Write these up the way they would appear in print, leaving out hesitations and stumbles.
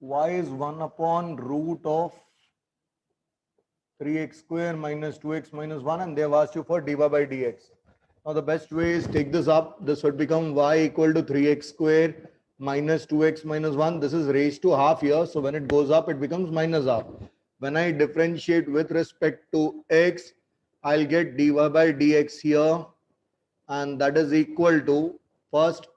y is 1 upon root of 3x square minus 2x minus 1, and they have asked you for dy by dx. Now the best way is take this up. This would become y equal to 3x square minus 2x minus 1. This is raised to half here. So when it goes up, it becomes minus half. When I differentiate with respect to x, I'll get dy by dx here, and that is equal to, first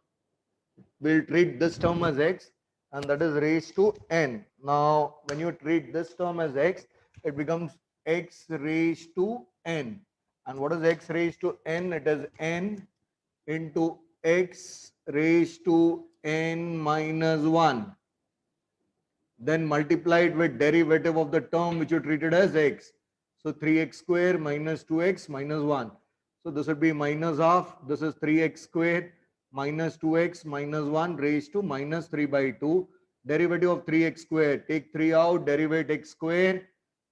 we'll treat this term as x, and that is raised to n. Now when you treat this term as x, it becomes x raised to n. And what is x raised to n? It is n into x raised to n minus 1. Then multiplied with derivative of the term which you treated as x. So 3x square minus 2x minus 1. So this would be minus half. This is 3x square minus 2x minus 1 raised to minus 3 by 2. Derivative of 3x square. Take 3 out, derivate x square.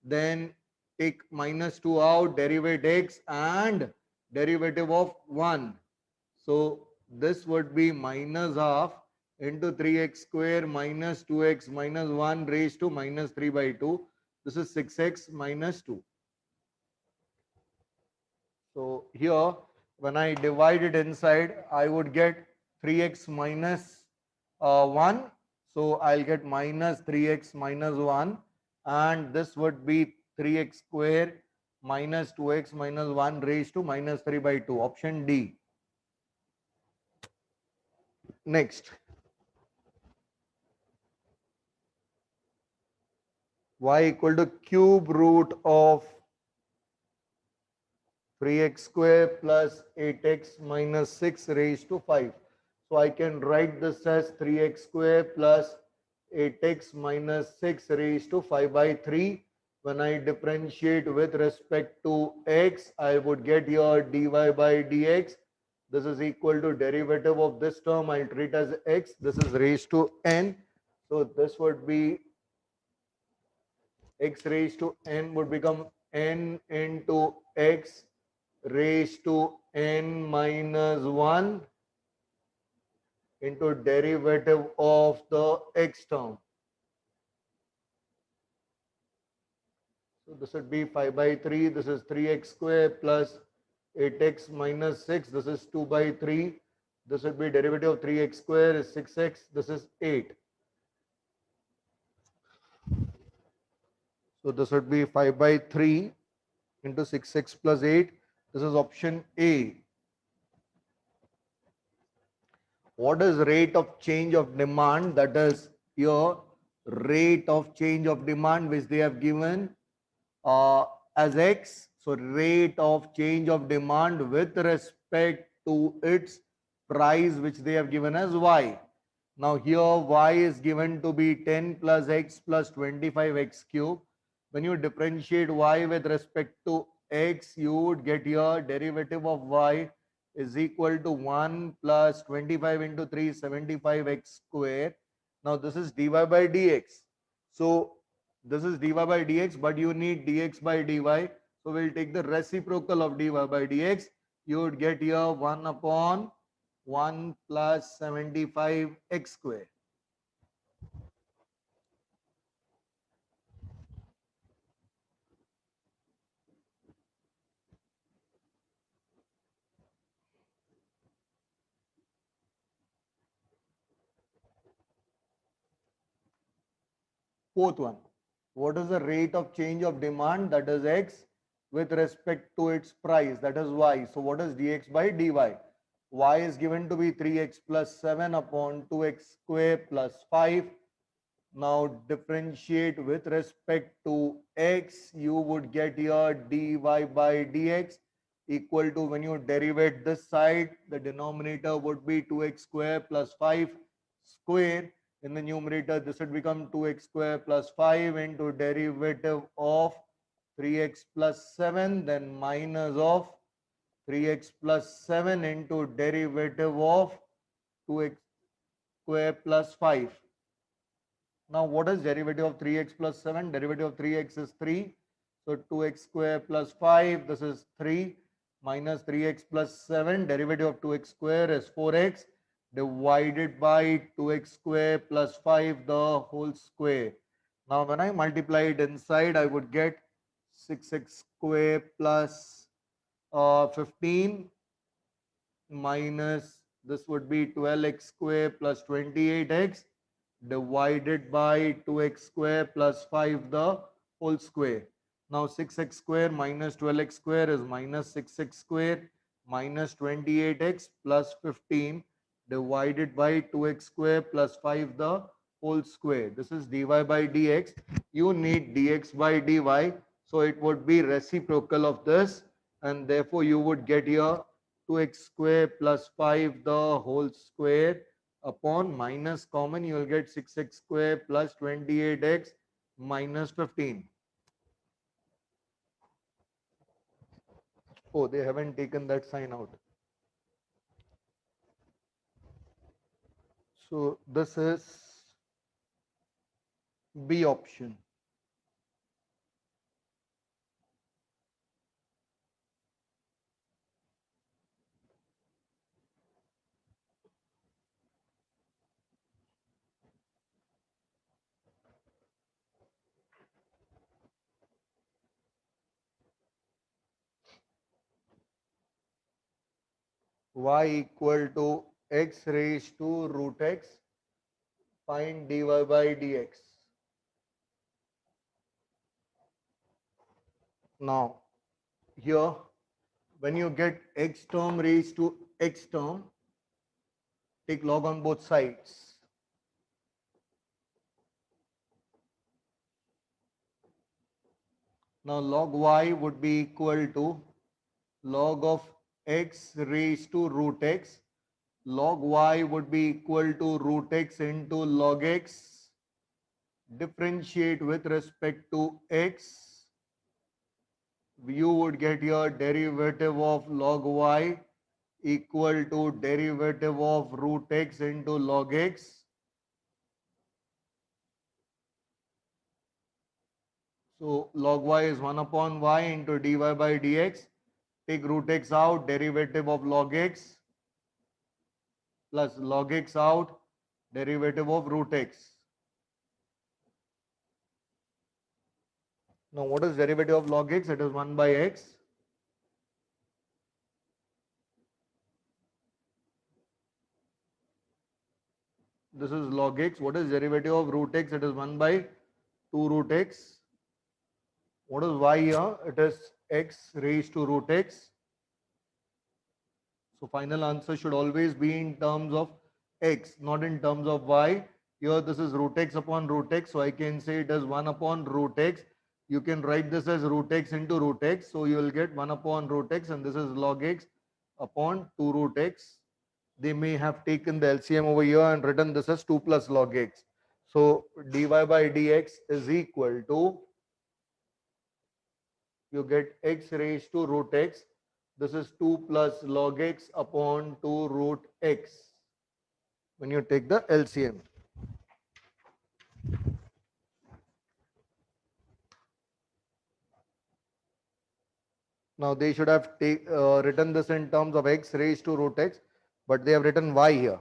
Then take minus 2 out, derivate x, and derivative of 1. So this would be minus half into 3x square minus 2x minus 1 raised to minus 3 by 2. This is 6x minus 2. So here, when I divide it inside, I would get 3x minus 1. So I'll get minus 3x minus 1, and this would be 3x square minus 2x minus 1 raised to minus 3 by 2. Option D. Next, y equal to cube root of 3x square plus 8x minus 6 raised to 5. So I can write this as 3x square plus 8x minus 6 raised to 5 by 3. When I differentiate with respect to x, I would get here dy by dx. This is equal to derivative of this term. I'll treat as x. This is raised to n. So this would be x raised to n would become n into x raised to n minus 1 into derivative of the x term. So this would be 5 by 3. This is 3x square plus 8x minus 6. This is 2 by 3. This would be derivative of 3x square is 6x. This is 8. So this would be 5 by 3 into 6x plus 8. This is option A. What is rate of change of demand? That is your rate of change of demand which they have given as x. So rate of change of demand with respect to its price which they have given as y. Now here y is given to be 10 plus x plus 25x cube. When you differentiate y with respect to x, you would get here derivative of y is equal to 1 plus 25 into 3, 75x square. Now this is dy by dx. So this is dy by dx, but you need dx by dy. So we'll take the reciprocal of dy by dx. You would get here 1 upon 1 plus 75x square. Fourth one, what is the rate of change of demand, that is x, with respect to its price, that is y. So what is dx by dy? Y is given to be 3x plus 7 upon 2x square plus 5. Now differentiate with respect to x, you would get here dy by dx equal to, when you derivate this side, the denominator would be 2x square plus 5 square. In the numerator, this would become 2x square plus 5 into derivative of 3x plus 7, then minus of 3x plus 7 into derivative of 2x square plus 5. Now what is derivative of 3x plus 7? Derivative of 3x is 3. So 2x square plus 5, this is 3 minus 3x plus 7. Derivative of 2x square is 4x. divided by 2x square plus 5 the whole square. Now when I multiply it inside, I would get 6x square plus 15 minus this would be 12x square plus 28x divided by 2x square plus 5 the whole square. Now 6x square minus 12x square is minus 6x square minus 28x plus 15 divided by 2x square plus 5 the whole square. This is dy by dx. You need dx by dy. So it would be reciprocal of this, and therefore you would get here 2x square plus 5 the whole square upon minus common, you will get 6x square plus 28x minus 15. Oh, they haven't taken that sign out. So this is B option. Y equal to x raised to root x. Find dy by dx. Now, here, when you get x term raised to x term, take log on both sides. Now, log y would be equal to log of x raised to root x. Log y would be equal to root x into log x. Differentiate with respect to x. You would get your derivative of log y equal to derivative of root x into log x. So log y is 1 upon y into dy by dx. Take root x out, derivative of log x plus log x out, derivative of root x. Now what is derivative of log x? It is 1 by x. This is log x. What is derivative of root x? It is 1 by 2 root x. What is y here? It is x raised to root x. So final answer should always be in terms of x, not in terms of y. Here this is root x upon root x. So I can say it is 1 upon root x. You can write this as root x into root x. So you will get 1 upon root x, and this is log x upon 2 root x. They may have taken the LCM over here and written this as 2 plus log x. So dy by dx is equal to, you get x raised to root x. This is 2 plus log x upon 2 root x when you take the LCM. Now they should have written this in terms of x raised to root x, but they have written y here.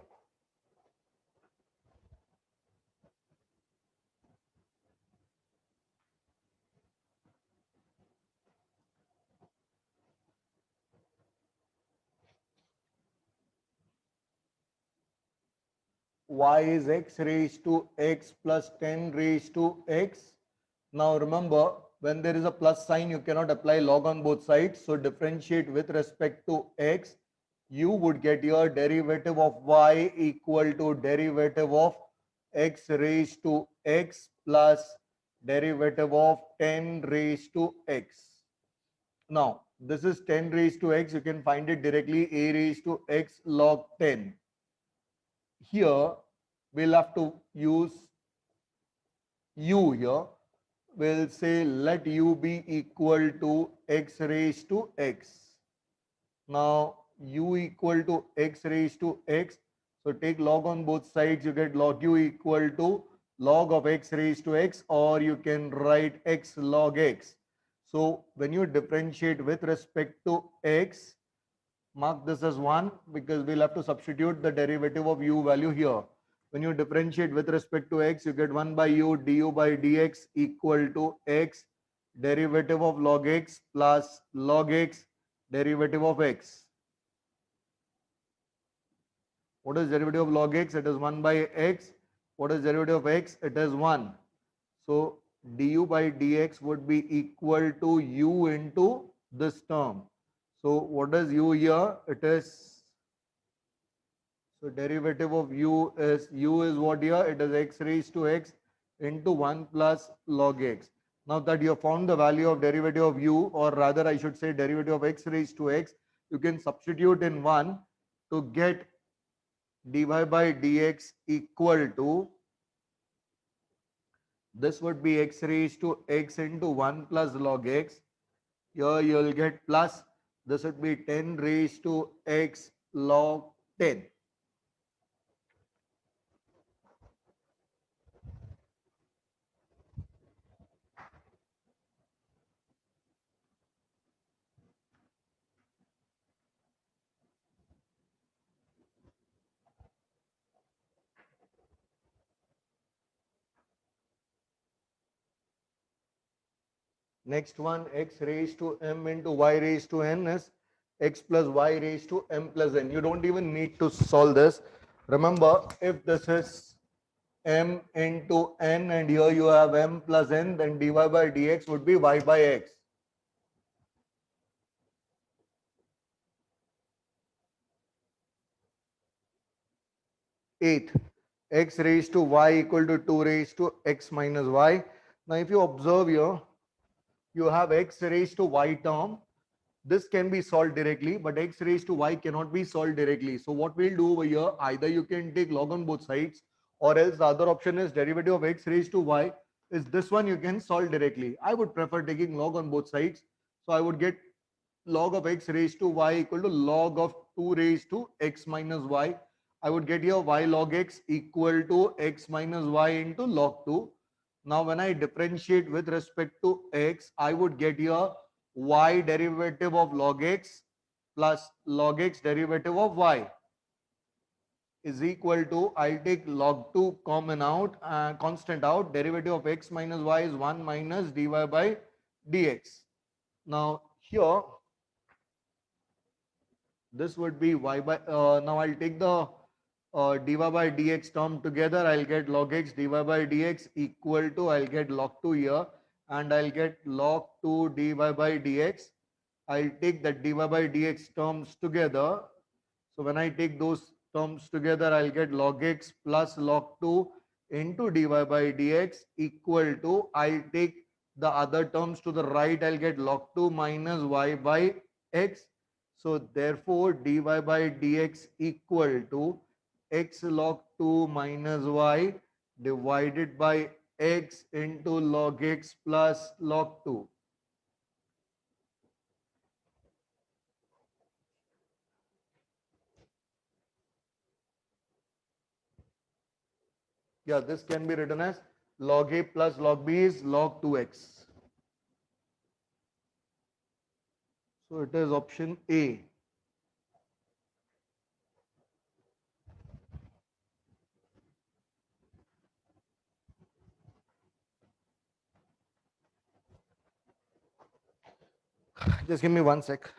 Y is x raised to x plus 10 raised to x. Now remember, when there is a plus sign, you cannot apply log on both sides. So differentiate with respect to x. You would get your derivative of y equal to derivative of x raised to x plus derivative of 10 raised to x. Now, this is 10 raised to x. You can find it directly, a raised to x log 10. Here, we'll have to use u here. We'll say let u be equal to x raised to x. Now, u equal to x raised to x. So take log on both sides. You get log u equal to log of x raised to x, or you can write x log x. So when you differentiate with respect to x, Mark this as 1 because we'll have to substitute the derivative of u value here. When you differentiate with respect to x, you get 1 by u du by dx equal to x derivative of log x plus log x derivative of x. What is derivative of log x? It is 1 by x. What is derivative of x? It is 1. So du by dx would be equal to u into this term. So what is u here? It is, so derivative of u is what here? It is x raised to x into 1 plus log x. Now that you have found the value of derivative of u, or rather I should say derivative of x raised to x, you can substitute in 1 to get dy by dx equal to, this would be x raised to x into 1 plus log x. Here you will get plus, this would be 10 raised to x log 10. Next one, x raised to m into y raised to n is x plus y raised to m plus n. You don't even need to solve this. Remember, if this is m into n and here you have m plus n, then dy by dx would be y by x. Eighth, x raised to y equal to 2 raised to x minus y. Now if you observe here, you have x raised to y term. This can be solved directly, but x raised to y cannot be solved directly. So what we'll do over here, either you can take log on both sides, or else the other option is derivative of x raised to y is this one you can solve directly. I would prefer taking log on both sides. So I would get log of x raised to y equal to log of 2 raised to x minus y. I would get here y log x equal to x minus y into log 2. Now when I differentiate with respect to x, I would get here y derivative of log x plus log x derivative of y is equal to, I'll take log 2 common out, constant out, derivative of x minus y is 1 minus dy by dx. Now here, this would be y by, now I'll take the dy by dx term together. I'll get log x dy by dx equal to, I'll get log 2 here, and I'll get log 2 dy by dx. I'll take the dy by dx terms together. So when I take those terms together, I'll get log x plus log 2 into dy by dx equal to, I'll take the other terms to the right, I'll get log 2 minus y by x. So therefore, dy by dx equal to x log 2 minus y divided by x into log x plus log 2. Yeah, this can be written as log a plus log b is log 2x. So it is option A. Just give me 1 sec.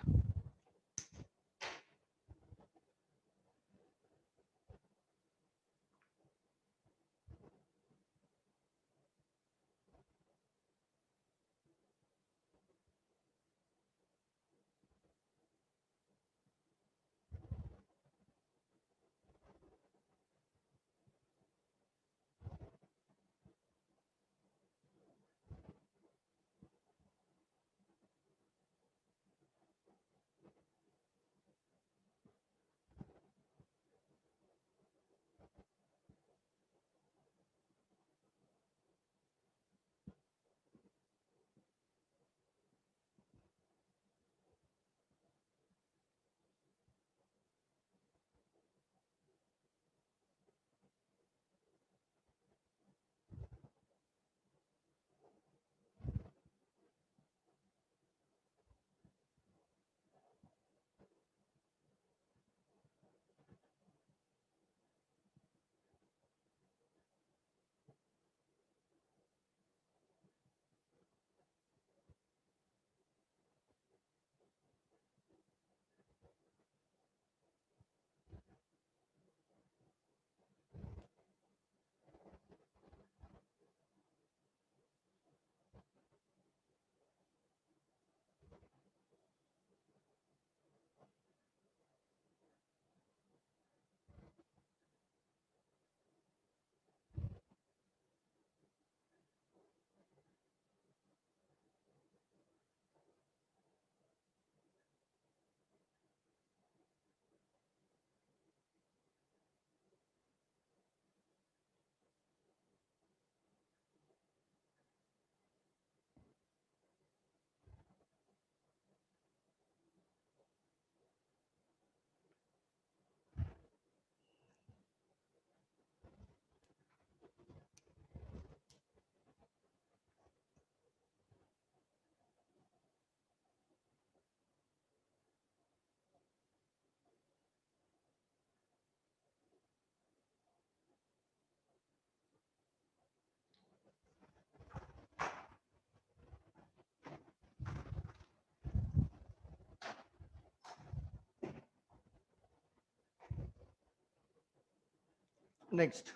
Next.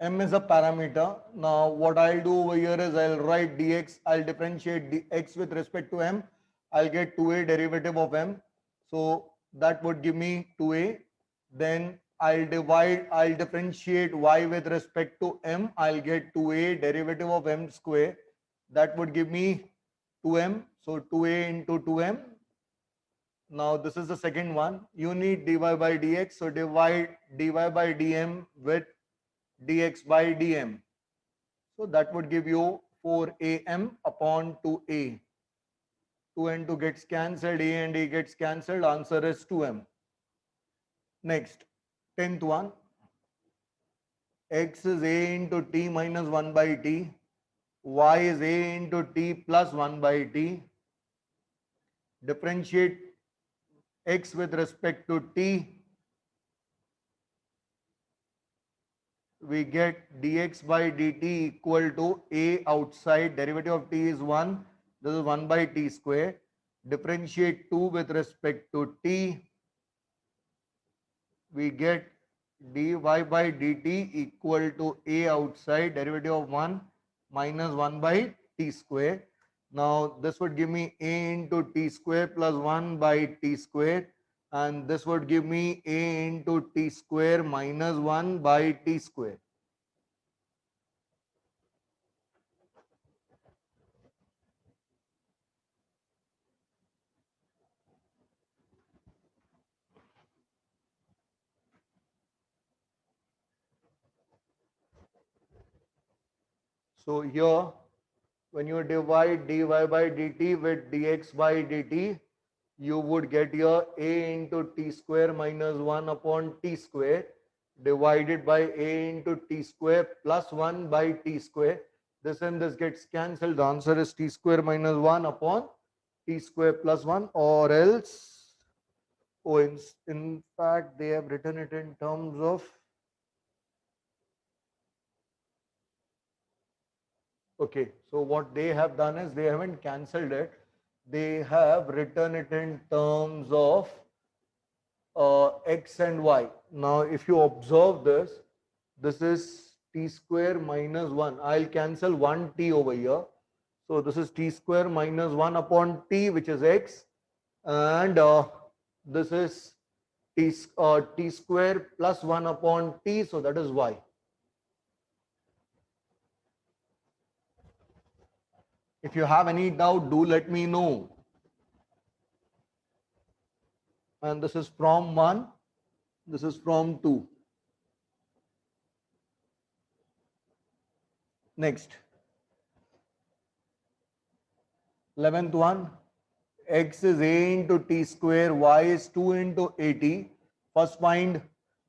M is a parameter. Now what I'll do over here is I'll write dx, I'll differentiate dx with respect to m. I'll get 2a derivative of m. So that would give me 2a. Then I'll differentiate y with respect to m. I'll get 2a derivative of m square. That would give me 2m. So 2a into 2m. Now this is the second one. You need dy by dx. So divide dy by dm with dx by dm. So that would give you 4am upon 2a. 2 and 2 gets cancelled, a and a gets cancelled, answer is 2m. Next, 10th one. X is a into t minus 1 by t. Y is a into t plus 1 by t. Differentiate x with respect to t. We get dx by dt equal to a outside, derivative of t is 1, this is 1 by t square. Differentiate 2 with respect to t, we get dy by dt equal to a outside, derivative of 1 minus 1 by t square. Now this would give me a into t square plus 1 by t square, and this would give me a into t square minus 1 by t square. So here, when you divide dy by dt with dx by dt, you would get here a into t square minus 1 upon t square divided by a into t square plus 1 by t square. This and this gets cancelled. The answer is t square minus 1 upon t square plus 1, or else, oh, in fact, they have written it in terms of, okay, so what they have done is they haven't cancelled it. They have written it in terms of x and y. Now, if you observe this, this is t square minus 1. I'll cancel 1 t over here. So this is t square minus 1 upon t, which is x. And this is t square plus 1 upon t, so that is y. If you have any doubt, do let me know. And this is from 1, this is from 2. Next, 11th one, x is a into t square, y is 2 into at. First find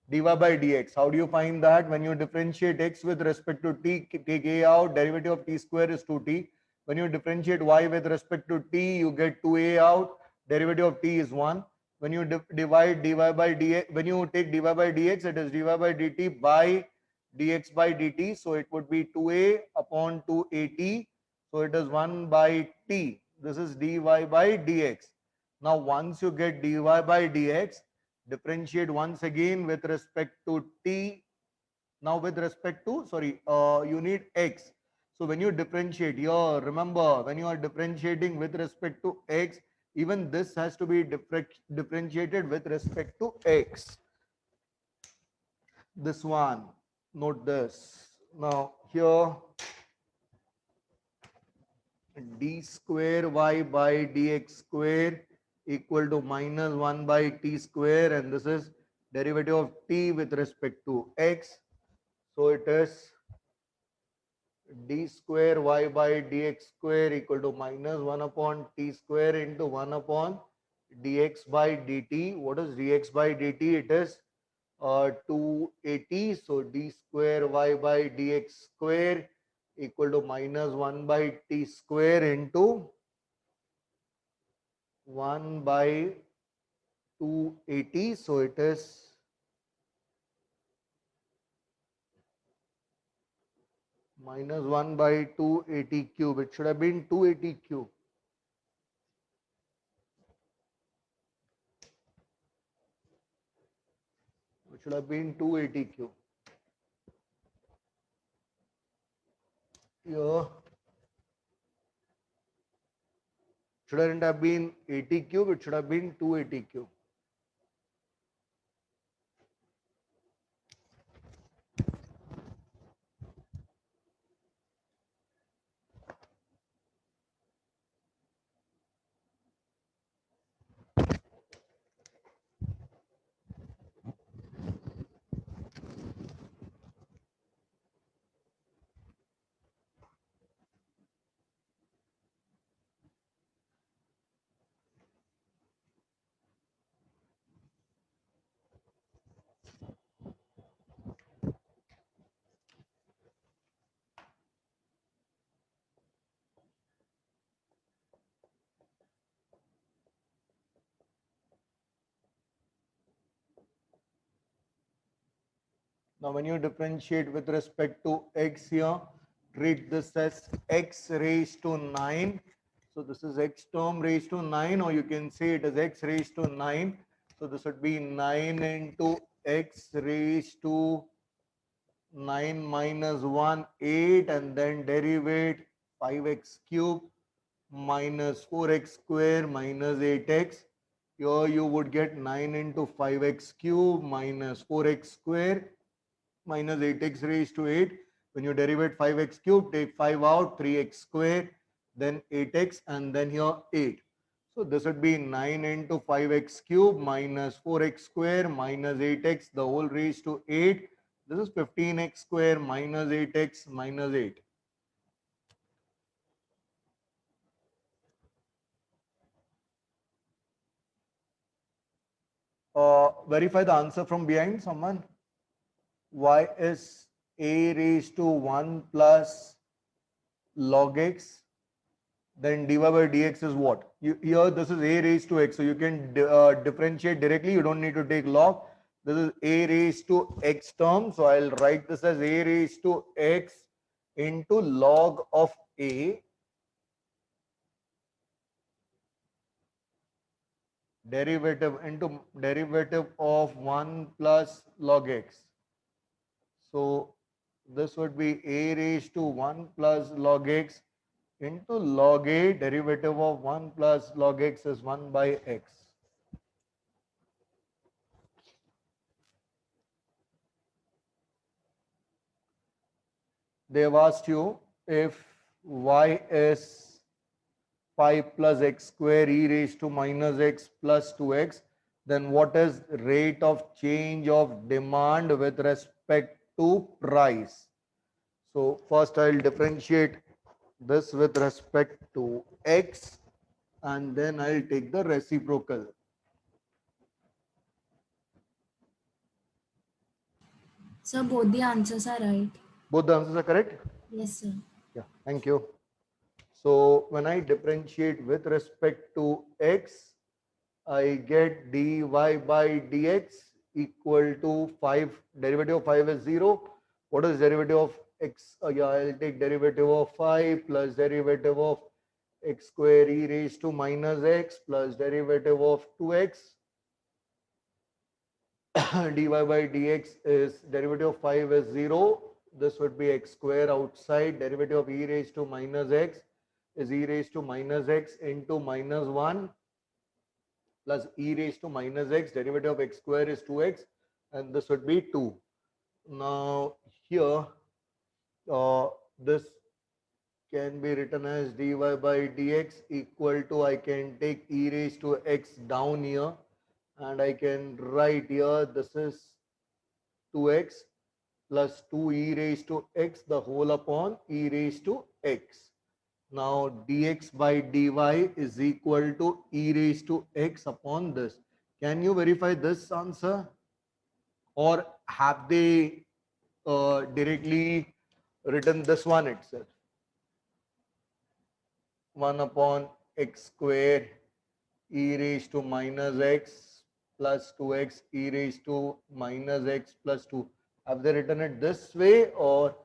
dy by dx. How do you find that? When you differentiate x with respect to t, take a out, derivative of t square is 2t. When you differentiate y with respect to t, you get 2a out, derivative of t is 1. When you divide dy by dx, when you take dy by dx, it is dy by dt by dx by dt. So it would be 2a upon 2at. So it is 1 by t. This is dy by dx. Now once you get dy by dx, differentiate once again with respect to t. Now with respect to, sorry, you need x. So when you differentiate here, remember, when you are differentiating with respect to x, even this has to be differentiated with respect to x. This one, note this. Now here, d square y by dx square equal to minus 1 by t square, and this is derivative of t with respect to x. So it is d square y by dx square equal to minus 1 upon t square into 1 upon dx by dt. What is dx by dt? It is 2at. So d square y by dx square equal to minus 1 by t square into 1 by 280. So it is minus 1 by 280 cube. It should have been 280 cube. It should have been 280 cube. Here, shouldn't have been 80 cube, it should have been 280 cube. Now, when you differentiate with respect to x here, treat this as x raised to 9. So, this is x term raised to 9, or you can say it is x raised to 9. So, this would be 9 into x raised to 9 minus 1, 8, and then derivate 5x cube minus 4x square minus 8x. Here you would get 9 into 5x cube minus 4x square minus 8x raised to 8. When you derivate 5x cube, take 5 out, 3x square, then 8x, and then here 8. So this would be 9 into 5x cube minus 4x square minus 8x, the whole raised to 8. This is 15x square minus 8x minus 8. Verify the answer from behind, someone. Y is a raised to 1 plus log x, then dy by dx is what? Here this is a raised to x, so you can differentiate directly, you don't need to take log. This is a raised to x term, so I'll write this as a raised to x into log of a derivative into derivative of 1 plus log x. So this would be a raised to 1 plus log x into log a, derivative of 1 plus log x is 1 by x. They have asked you if y is 5 plus x square e raised to minus x plus 2x, then what is rate of change of demand with respect to price? So first I'll differentiate this with respect to x, and then I'll take the reciprocal. Sir, both the answers are right. Both the answers are correct? Yes, sir. Yeah, thank you. So when I differentiate with respect to x, I get dy by dx equal to 5, derivative of 5 is 0. What is derivative of x? Yeah, I'll take derivative of 5 plus derivative of x square e raised to minus x plus derivative of 2x. dy by dx is derivative of 5 is 0. This would be x square outside. Derivative of e raised to minus x is e raised to minus x into minus 1 plus e raised to minus x. Derivative of x square is 2x, and this would be 2. Now here this can be written as dy by dx equal to, I can take e raised to x down here, and I can write here this is 2x plus 2e raised to x the whole upon e raised to x. Now dx by dy is equal to e raised to x upon this. Can you verify this answer? Or have they directly written this one itself? 1 upon x square e raised to minus x plus 2x e raised to minus x plus 2. Have they written it this way, or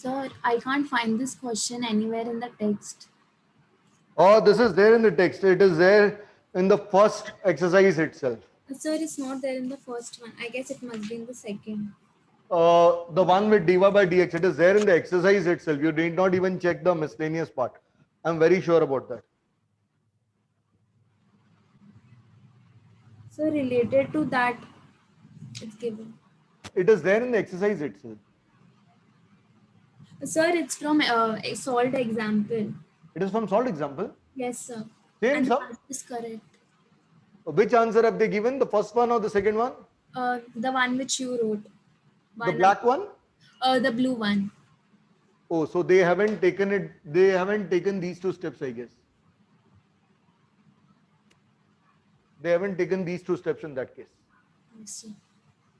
Sir, I can't find this question anywhere in the text. Oh, this is there in the text. It is there in the first exercise itself. Sir, it's not there in the first one. I guess it must be in the second. The one with dy by dx, it is there in the exercise itself. You need not even check the miscellaneous part. I'm very sure about that. So related to that, it's given. It is there in the exercise itself. Sir, it's from a solved example. It is from solved example. Yes, sir. Same, And the sir. answer is correct. Which answer have they given? The first one or the second one? The one which you wrote. The black one? The blue one. Oh, so they haven't taken it. They haven't taken these two steps, I guess. They haven't taken these two steps in that case. Yes, sir.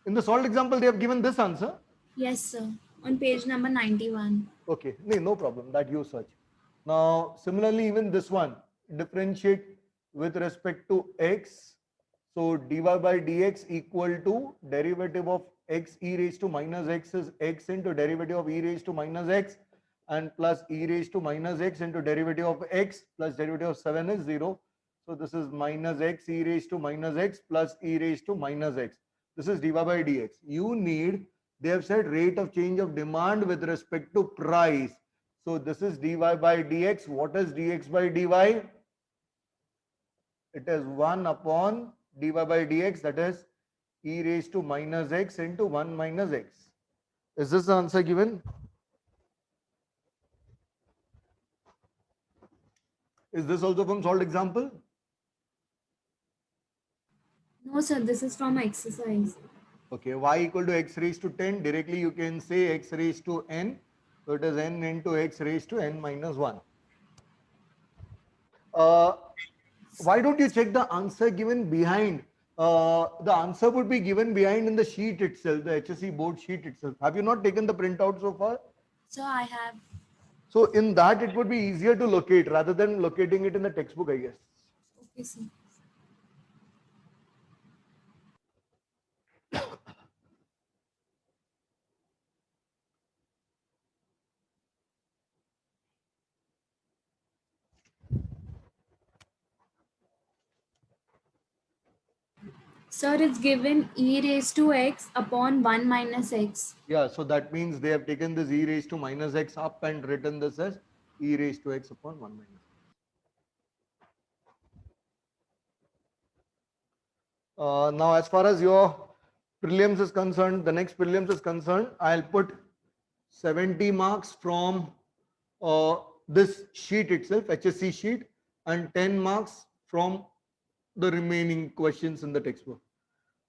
In the solved example, they have given this answer. Yes, sir. On page number 91. Okay, no problem. That you search. Now, similarly, even this one, differentiate with respect to x. So dy by dx equal to derivative of x e raised to minus x is x into derivative of e raised to minus x, and plus e raised to minus x into derivative of x plus derivative of 7 is 0. So this is minus x e raised to minus x plus e raised to minus x. This is dy by dx. You need, they have said rate of change of demand with respect to price. So this is dy by dx. What is dx by dy? It is 1 upon dy by dx, that is e raised to minus x into 1 minus x. Is this the answer given? Is this also from solved example? No, sir. This is from exercise. Okay, y equal to x raised to 10. Directly you can say x raised to n. So it is n into x raised to n minus 1. Why don't you check the answer given behind? The answer would be given behind in the sheet itself, the HSC board sheet itself. Have you not taken the printout so far? So I have. So in that it would be easier to locate rather than locating it in the textbook, I guess. Okay, sir. Sir, it's given e raised to x upon 1 minus x. Yeah, so that means they have taken this e raised to minus x up and written this as e raised to x upon 1 minus x. Now, as far as your prelims is concerned, the next prelims is concerned, I'll put 70 marks from this sheet itself, HSC sheet, and 10 marks from the remaining questions in the textbook.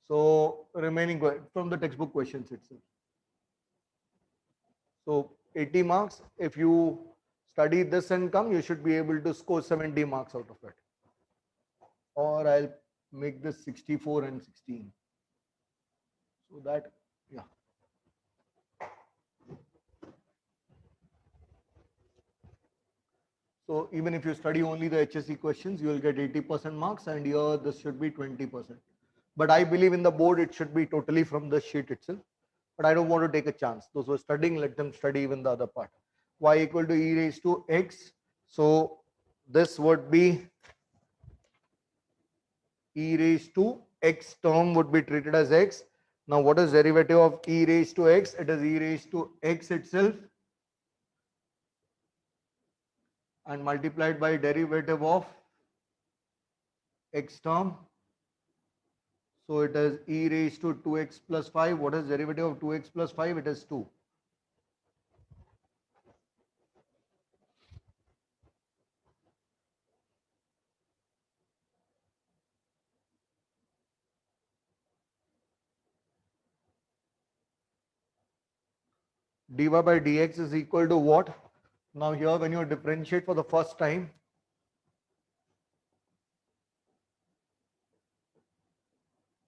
So remaining from the textbook questions itself. So 80 marks. If you study this and come, you should be able to score 70 marks out of it. Or I'll make this 64 and 16. So that, yeah. So even if you study only the HSC questions, you will get 80% marks, and here this should be 20%. But I believe in the board, it should be totally from the sheet itself. But I don't want to take a chance. Those who are studying, let them study even the other part. Y equal to e raised to x. So this would be e raised to x term would be treated as x. Now what is derivative of e raised to x? It is e raised to x itself and multiplied by derivative of x term. So it is e raised to 2x plus 5. What is derivative of 2x plus 5? It is 2. Dy by dx is equal to what? Now here when you differentiate for the first time,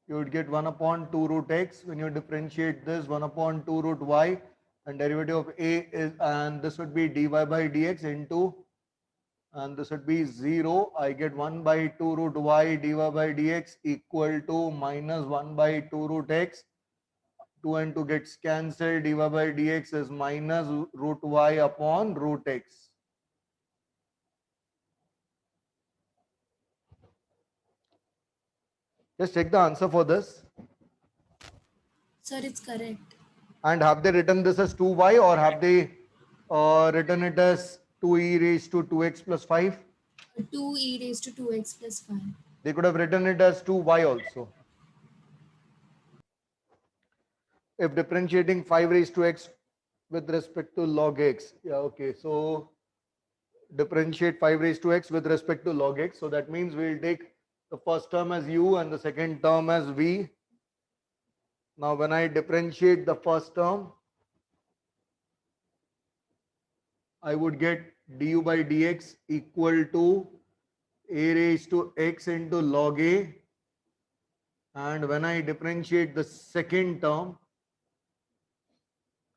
you would get 1 upon 2 root x. When you differentiate this, 1 upon 2 root y, and derivative of a is, and this would be dy by dx into, and this would be 0. I get 1 by 2 root y dy by dx equal to minus 1 by 2 root x. 2 and 2 gets cancelled. dy by dx is minus root y upon root x. Just check the answer for this. Sir, it's correct. And have they written this as 2y, or have they written it as 2e raised to 2x plus 5? 2e raised to 2x plus 5. They could have written it as 2y also. If differentiating 5 raised to x with respect to log x. Yeah, okay. So differentiate 5 raised to x with respect to log x. So that means we'll take the first term as u and the second term as v. Now when I differentiate the first term, I would get du by dx equal to a raised to x into log a. And when I differentiate the second term,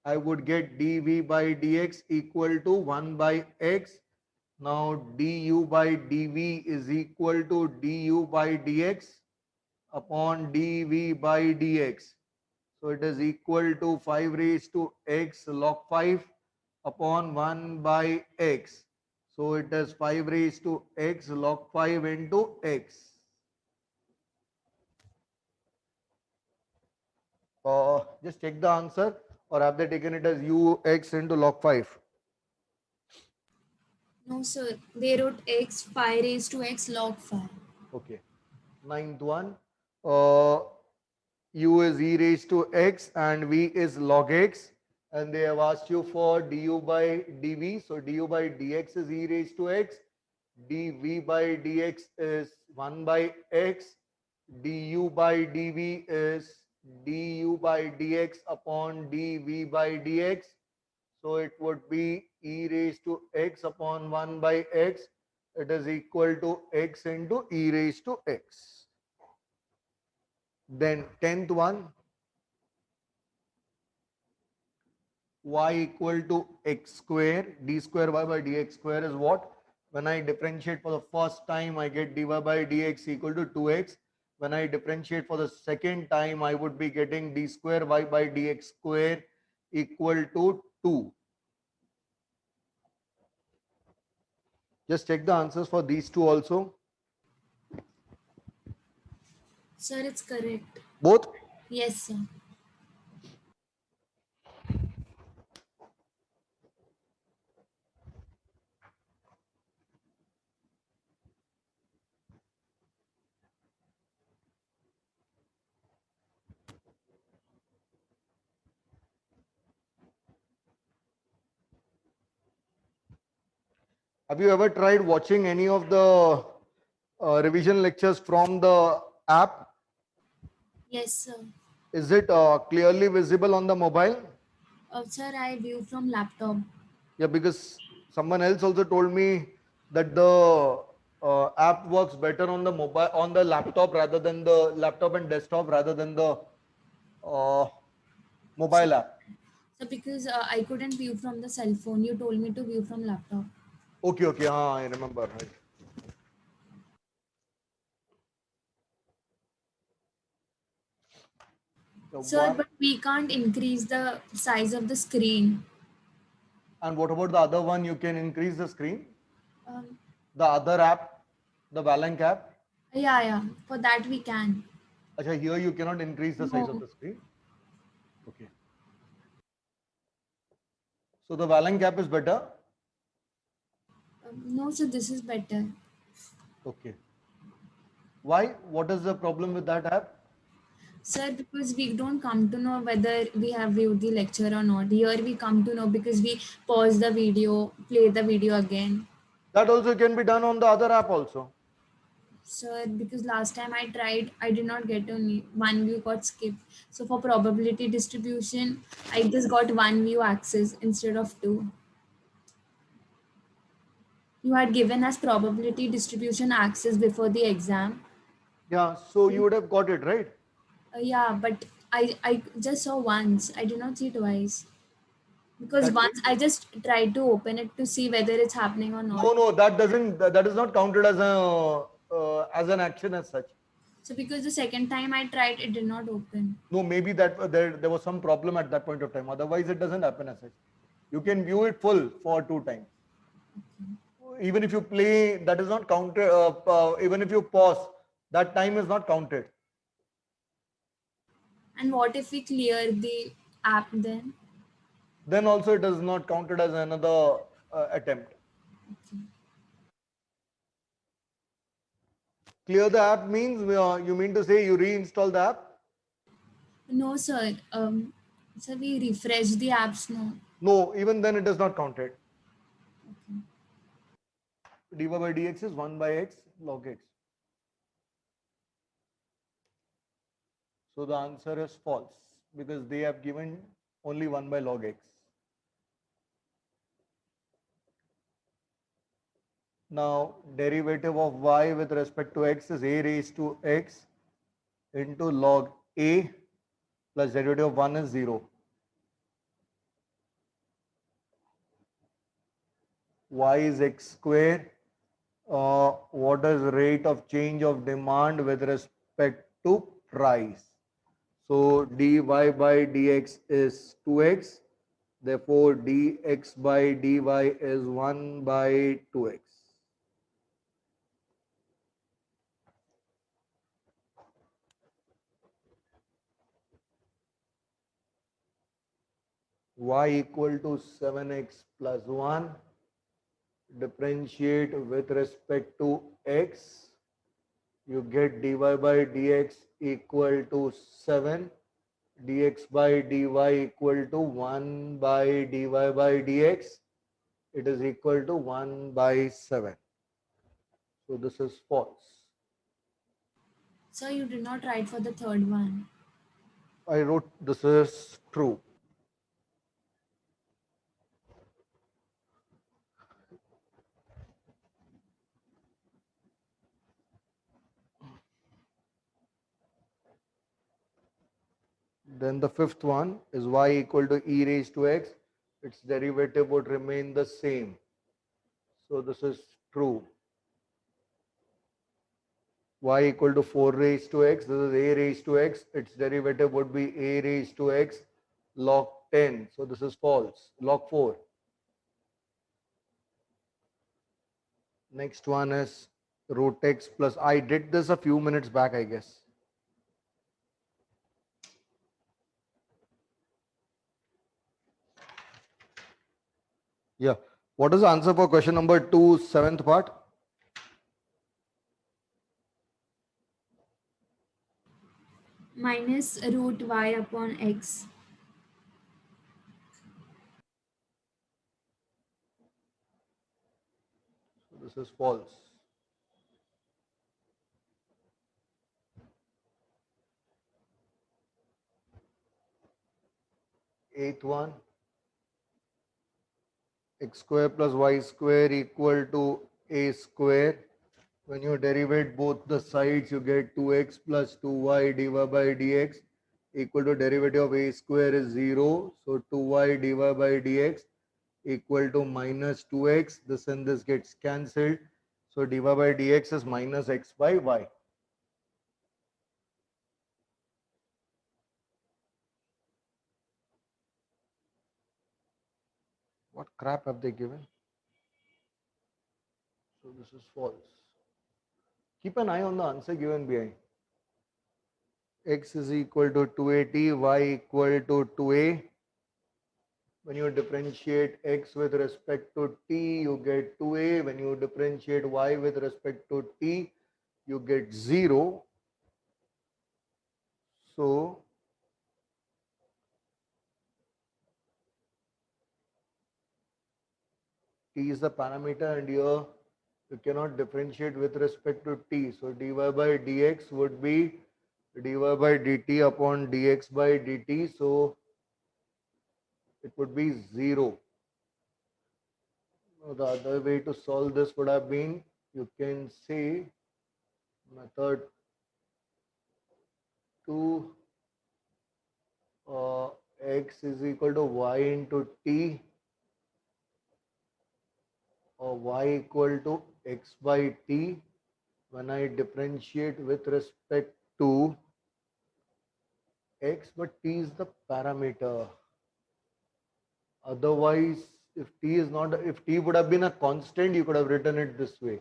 I would get dv by dx equal to 1 by x. Now du by dv is equal to du by dx upon dv by dx. So it is equal to 5 raised to x log 5 upon 1 by x. So it is 5 raised to x log 5 into x. Just check the answer, or have they taken it as ux into log 5? No, sir. They wrote x 5 raised to x log 5. Okay. Ninth one. Uh, u is e raised to x and v is log x, and they have asked you for du by dv. So du by dx is e raised to x, dv by dx is 1 by x, du by dv is du by dx upon dv by dx. So it would be e raised to x upon 1 by x. It is equal to x into e raised to x. Then 10th one, y equal to x square, d square y by dx square is what? When I differentiate for the first time, I get dy by dx equal to 2x. When I differentiate for the second time, I would be getting d square y by dx square equal to 2. Just check the answers for these two also. Sir, it's correct. Both? Yes, sir. Have you ever tried watching any of the revision lectures from the app? Yes, sir. Is it clearly visible on the mobile? Sir, I view from laptop. Yeah, because someone else also told me that the app works better on the mobile, on the laptop rather than the laptop and desktop rather than the uh, So, mobile app. so because I couldn't view from the cell phone, you told me to view from laptop. Okay, okay, I remember. Right. The Sir, one, but we can't increase the size of the screen. and what about the other one? You can increase the screen. Um, The other app, the Valanc app. yeah. For that we can. Acha, here you cannot increase the size of No, the screen. Okay. So the Valanc app is better. no, sir. This is better. Okay. Why? What is the problem with that app? Sir, because we don't come to know whether we have viewed the lecture or not. Here we come to know because we pause the video, play the video again. That also can be done on the other app also. Sir, because last time I tried, I did not get only one view got skipped. So for probability distribution, I just got one view access instead of two. You had given us probability distribution access before the exam. Yeah, so you would have got it, right? Yeah, but I just saw once. I did not see twice. Because That once I just tried to open it to see whether it's happening or not. no, that doesn't, that is not counted as a as an action as such. So because the second time I tried, it did not open. No, maybe that there was some problem at that point of time. Otherwise, it doesn't happen as such. You can view it full for 2 times. Even if you play, that is not counted. Even if you pause, that time is not counted. And what if we clear the app then? Then also it is not counted as another attempt. Okay. Clear the app means you mean to say you reinstall the app? No, sir. So we refresh the apps now. No, even then it is not counted. Okay. dy by dx is 1 by x log x. So the answer is false because they have given only 1 by log x. Now derivative of y with respect to x is a raised to x into log a plus derivative of 1 is 0. Y is x square. What is rate of change of demand with respect to price? So dy by dx is 2x. Therefore, dx by dy is 1 by 2x. Y equal to 7x plus 1. Differentiate with respect to x. You get dy by dx equal to 7. Dx by dy equal to 1 by dy by dx. It is equal to 1 by 7. So this is false. So you did not write for the third one. I wrote this is true. Then the fifth one is y equal to e raised to x. Its derivative would remain the same. So this is true. Y equal to 4 raised to x. This is a raised to x. Its derivative would be a raised to x log 10. So this is false. Log 4. Next one is root x plus. I did this a few minutes back, I guess. Yeah. What is the answer for question number 2, seventh part? Minus root y upon x. So this is false. Eighth one, x square plus y square equal to a square. When you derivate both the sides, you get 2x plus 2y dy by dx equal to derivative of a square is 0. So 2y dy by dx equal to minus 2x. This and this gets cancelled. So dy by dx is minus x by y. What crap have they given? So this is false. Keep an eye on the answer given behind. X is equal to 280, y equal to 2a. When you differentiate x with respect to t, you get 2a. When you differentiate y with respect to t, you get 0. So t is the parameter and here you cannot differentiate with respect to t. So dy by dx would be dy by dt upon dx by dt. So it would be 0. Now, the other way to solve this would have been, you can say method 2 x is equal to y into t or y equal to x by t. when I differentiate with respect to x, but t is the parameter. Otherwise, if t is not, if t would have been a constant, you could have written it this way.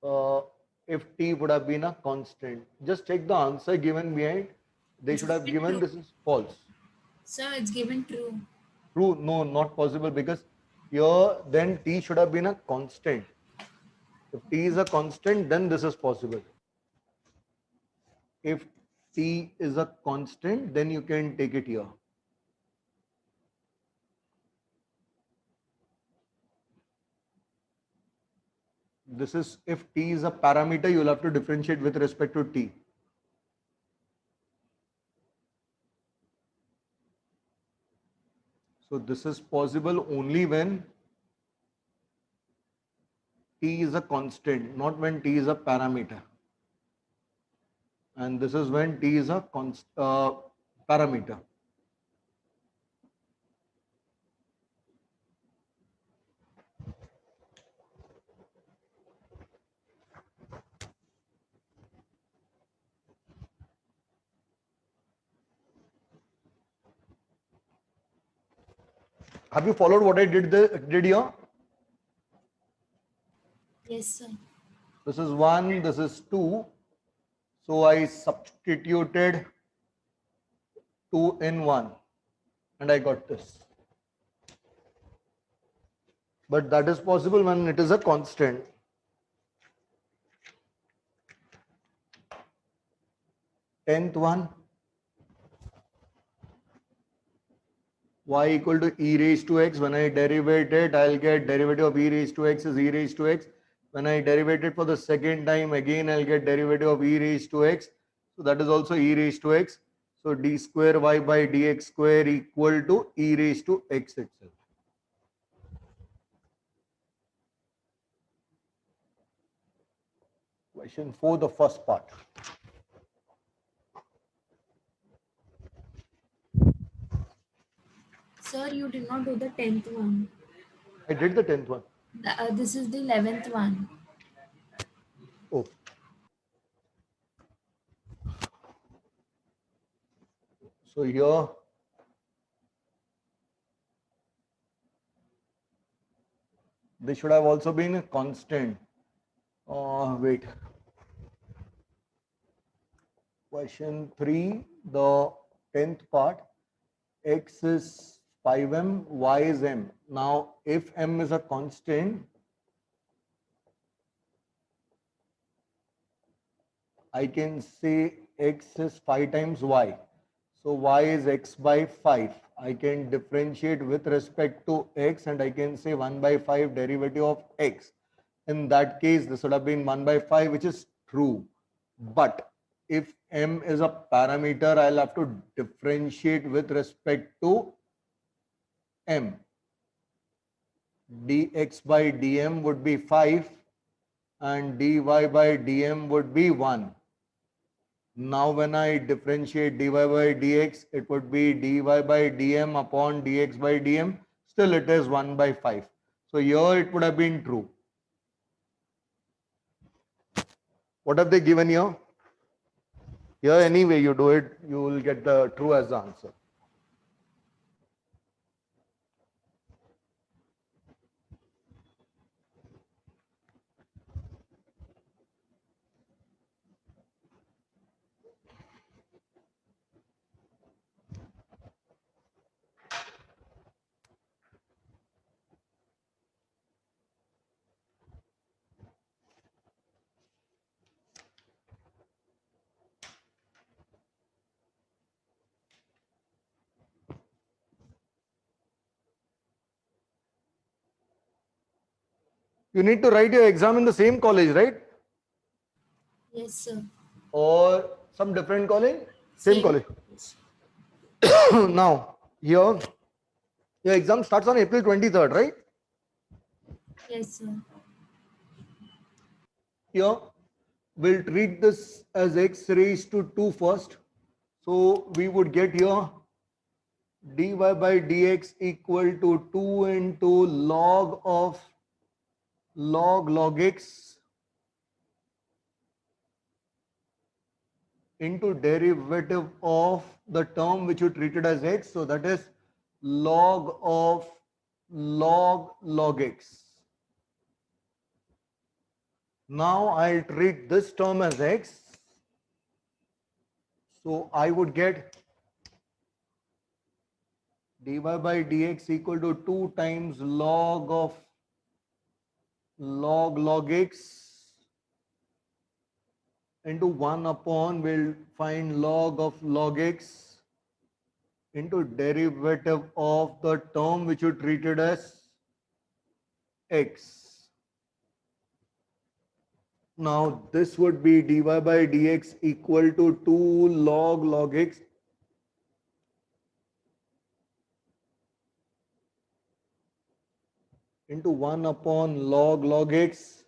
Uh, if t would have been a constant, just check the answer given behind. They It's should have given given true. this is false. Sir, it's given true. True, no, not possible, because here then t should have been a constant. If t is a constant, then this is possible. If t is a constant, then you can take it here. This is, if t is a parameter, you'll have to differentiate with respect to t. So this is possible only when t is a constant, not when t is a parameter. And this is when t is a parameter. Have you followed what I did here? Yes, sir. This is 1, this is 2. So I substituted 2 in 1 and I got this. But that is possible when it is a constant. Tenth one, y equal to e raised to x. When I derivate it, I'll get derivative of e raised to x is e raised to x. When I derivate it for the second time, again I'll get derivative of e raised to x. So that is also e raised to x. So d square y by dx square equal to e raised to x itself. Question 4, the first part. Sir, you did not do the 10th one. I did the 10th one. This is the 11th one. Oh. So here, this should have also been a constant. Wait. Question 3, the 10th part. X is 5m, y is m. Now, if m is a constant, I can say x is 5 times y. So y is x by 5. I can differentiate with respect to x and I can say 1 by 5 derivative of x. In that case, this would have been 1 by 5, which is true. But if m is a parameter, I'll have to differentiate with respect to m. Dx by dm would be 5 and dy by dm would be 1. Now when I differentiate dy by dx, it would be dy by dm upon dx by dm. Still it is 1 by 5. So here it would have been true. What have they given here? Here anyway you do it, you will get the true as the answer. You need to write your exam in the same college, right? Yes, sir. Or some different college? Same Same. college. Now, here, your exam starts on April 23rd, right? Yes, sir. Here, we'll treat this as x raised to 2 first. So, we would get here dy by dx equal to 2 into log of log x into derivative of the term which you treated as x. So that is log of log x. Now I'll treat this term as x. So I would get dy by dx equal to 2 times log of log x into 1 upon, we'll find log of log x into derivative of the term which you treated as x. Now this would be dy by dx equal to 2 log x into 1 upon log x.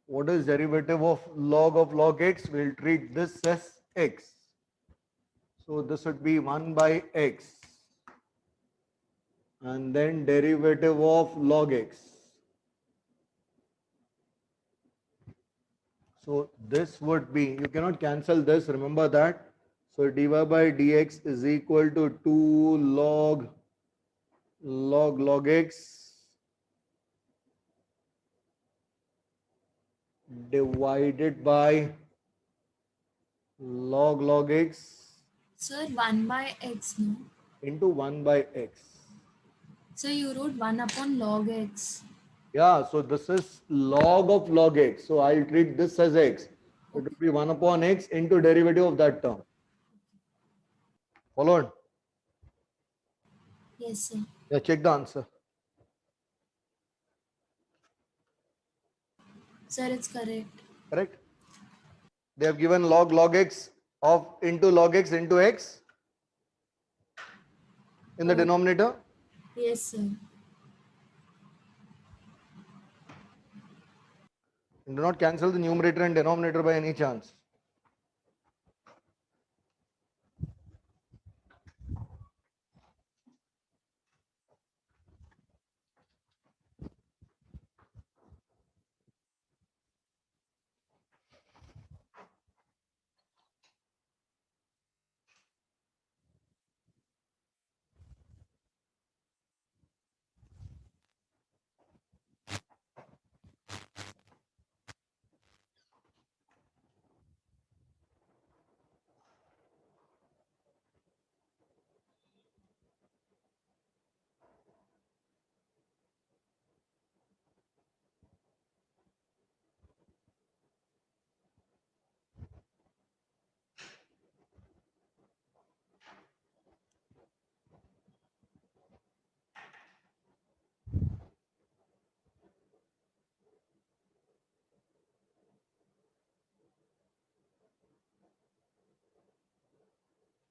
What is derivative of log x? We'll treat this as x. So this would be 1 by x and then derivative of log x. So this would be, you cannot cancel this, remember that. So dy by dx is equal to 2 log x divided by log x Sir, 1 by x, no? into 1 by x. So you wrote 1 upon log x. Yeah, so this is log of log x. So I'll treat this as x. So it will be 1 upon x into derivative of that term. Followed? Yes, sir. Yeah, check the answer. Sir, it's correct. Correct? They have given log x of into log x into x in the Oh, denominator. yes, sir. Do not cancel the numerator and denominator by any chance.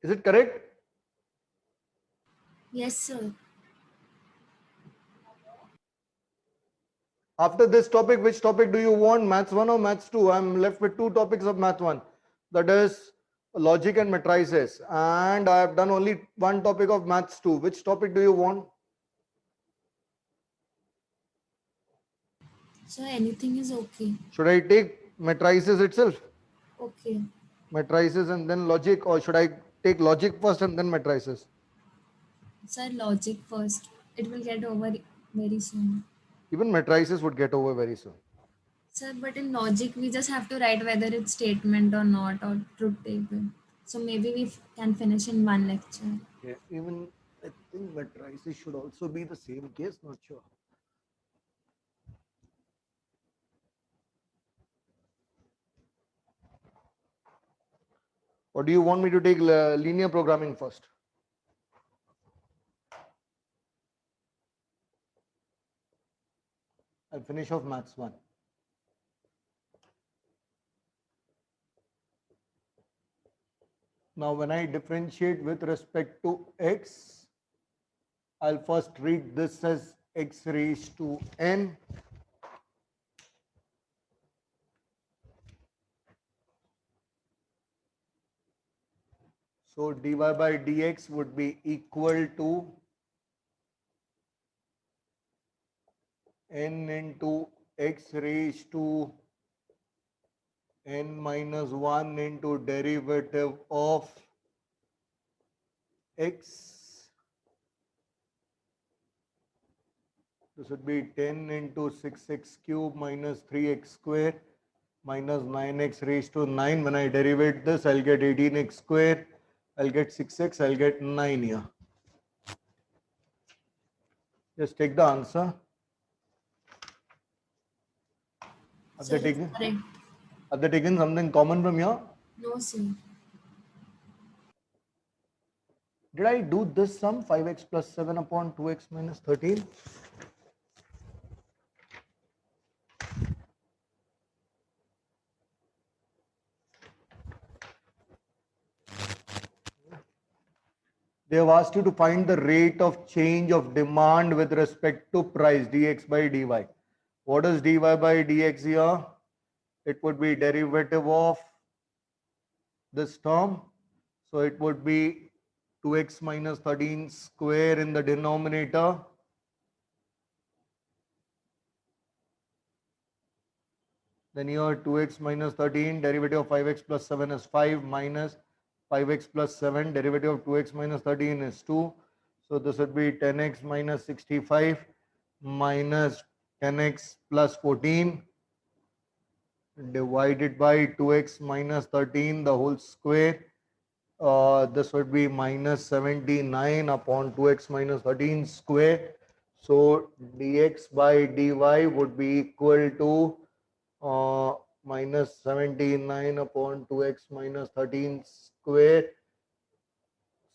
Is it correct? Yes, sir. After this topic, which topic do you want? Maths 1 or Maths 2? I'm left with 2 topics of Math 1. That is logic and matrices. And I have done only 1 topic of Maths 2. Which topic do you want? So anything is okay. Should I take matrices itself? Okay. Matrices and then logic, or should I take logic first and then matrices? Sir, logic first. It will get over very soon. Even matrices would get over very soon. Sir, but in logic, we just have to write whether it's statement or not or truth table. So maybe we can finish in one lecture. Yeah, even I think matrices should also be the same case, not sure. Or do you want me to take linear programming first? I'll finish off Maths 1. Now, when I differentiate with respect to x, I'll first treat this as x raised to n. So dy by dx would be equal to n into x raised to n minus 1 into derivative of x. This would be 10 into 6x cube minus 3x square minus 9x raised to 9. When I derivate this, I'll get 18x square. I'll get 6x, I'll get 9 here. Just take the answer. Have Sir, they it's taken, correct. have they taken something common from here? No, sir. Did I do this sum 5x plus 7 upon 2x minus 13? They have asked you to find the rate of change of demand with respect to price dx by dy. What is dy by dx here? It would be derivative of this term. So it would be 2x minus 13 square in the denominator. Then here 2x minus 13, derivative of 5x plus 7 is 5 minus 5x plus 7, derivative of 2x minus 13 is 2. So this would be 10x minus 65 minus 10x plus 14 divided by 2x minus 13 the whole square. This would be minus 79 upon 2x minus 13 square. So dx by dy would be equal to minus 79 upon 2x minus 13 square.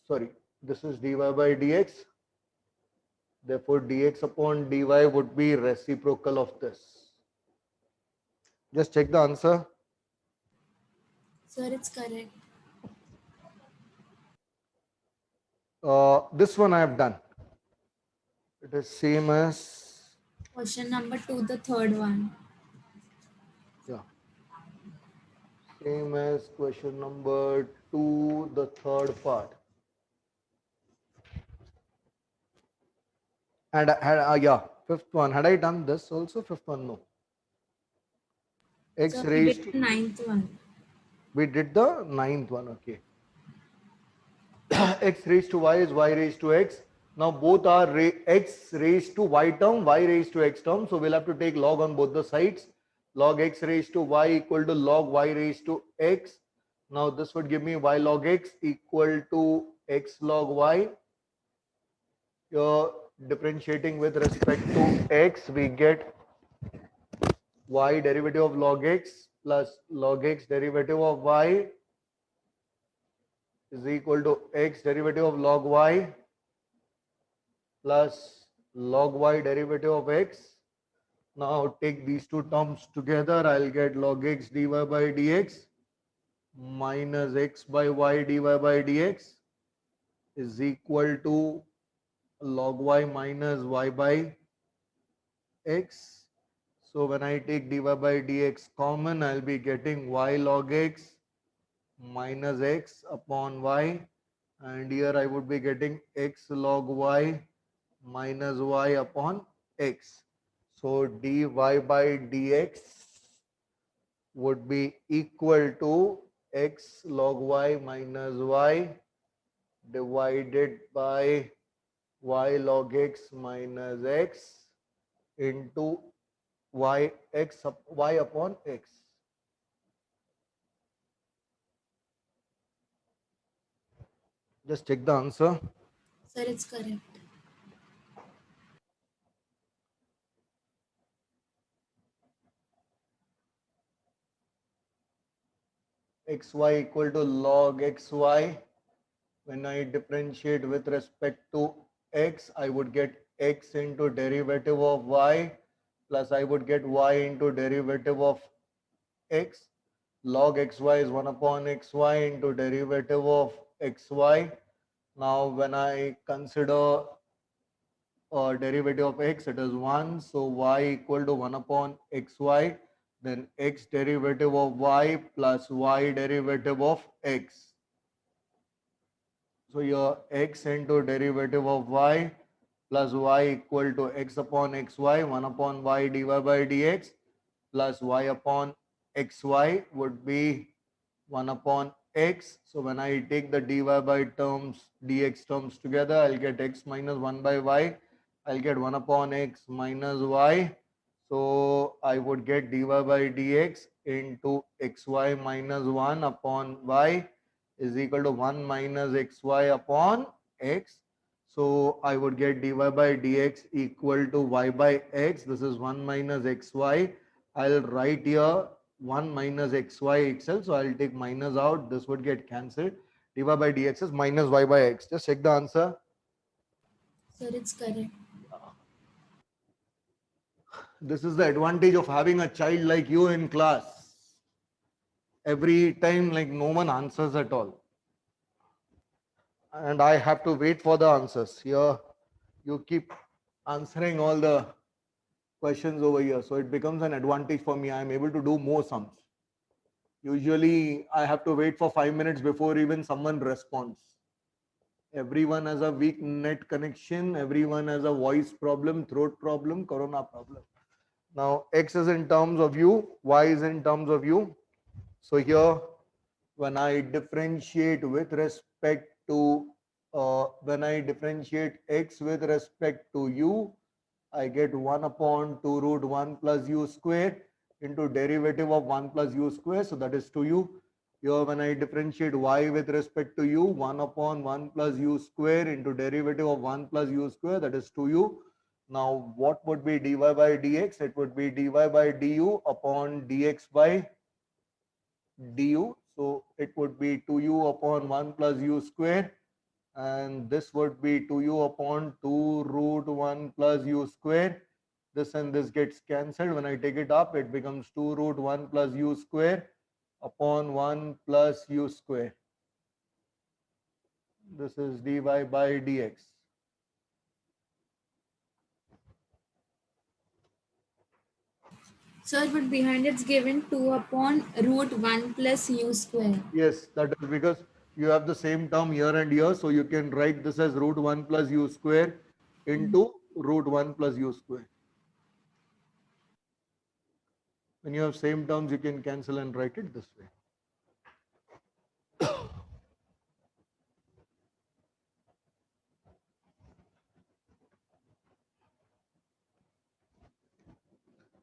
Sorry, this is dy by dx. Therefore, dx upon dy would be reciprocal of this. Just check the answer. Sir, it's correct. This one I have done. It is same as, Question number 2, the third one. yeah, same as question number 2, the third part. And yeah, fifth one. Had I done this also? Fifth one, no. X Sir, we raised, did the ninth one. we did the ninth one, okay. X raised to y is y raised to x. Now both are x raised to y term, y raised to x term. So we'll have to take log on both the sides. Log x raised to y equal to log y raised to x. Now this would give me y log x equal to x log y. You're differentiating with respect to x, we get y derivative of log x plus log x derivative of y is equal to x derivative of log y plus log y derivative of x. Now take these two terms together, I'll get log x dy by dx minus x by y dy by dx is equal to log y minus y by x. So when I take dy by dx common, I'll be getting y log x minus x upon y, and here I would be getting x log y minus y upon x. So dy by dx would be equal to x log y minus y divided by y log x minus x into y upon x. Just check the answer. Sir, it's correct. Xy equal to log xy. When I differentiate with respect to x, I would get x into derivative of y plus I would get y into derivative of x. Log xy is 1 upon xy into derivative of xy. Now when I consider derivative of x, it is 1. So y equal to 1 upon xy. Then x derivative of y plus y derivative of x. So your x into derivative of y plus y equal to x upon xy, 1 upon y dy by dx plus y upon xy would be 1 upon x. So when I take the dy by terms, dx terms together, I'll get x minus 1 by y. I'll get 1 upon x minus y. So I would get dy by dx into xy minus 1 upon y is equal to 1 minus xy upon x. So I would get dy by dx equal to y by x. This is 1 minus xy. I'll write here 1 minus xy itself. So I'll take minus out. This would get cancelled. dy by dx is minus y by x. Just check the answer. Sir, it's correct. This is the advantage of having a child like you in class. Every time, like no one answers at all. And I have to wait for the answers. Here, you keep answering all the questions over here. So it becomes an advantage for me. I am able to do more sums. Usually, I have to wait for 5 minutes before even someone responds. Everyone has a weak net connection. Everyone has a voice problem, throat problem, corona problem. Now, x is in terms of u, y is in terms of u. So here, when I differentiate with respect to, when I differentiate x with respect to u, I get 1 upon 2 root 1 plus u square into derivative of 1 plus u square. So that is 2u. Here when I differentiate y with respect to u, 1 upon 1 plus u square into derivative of 1 plus u square, that is 2u. Now what would be dy by dx? It would be dy by du upon dx by du. So it would be 2u upon 1 plus u square, and this would be 2u upon 2 root 1 plus u square. This and this gets cancelled. When I take it up, it becomes 2 root 1 plus u square upon 1 plus u square. This is dy by dx. Sir, but behind it's given 2 upon root 1 plus u square. Yes, that is because you have the same term here and here. So you can write this as root 1 plus u square into root 1 plus u square. When you have same terms, you can cancel and write it this way.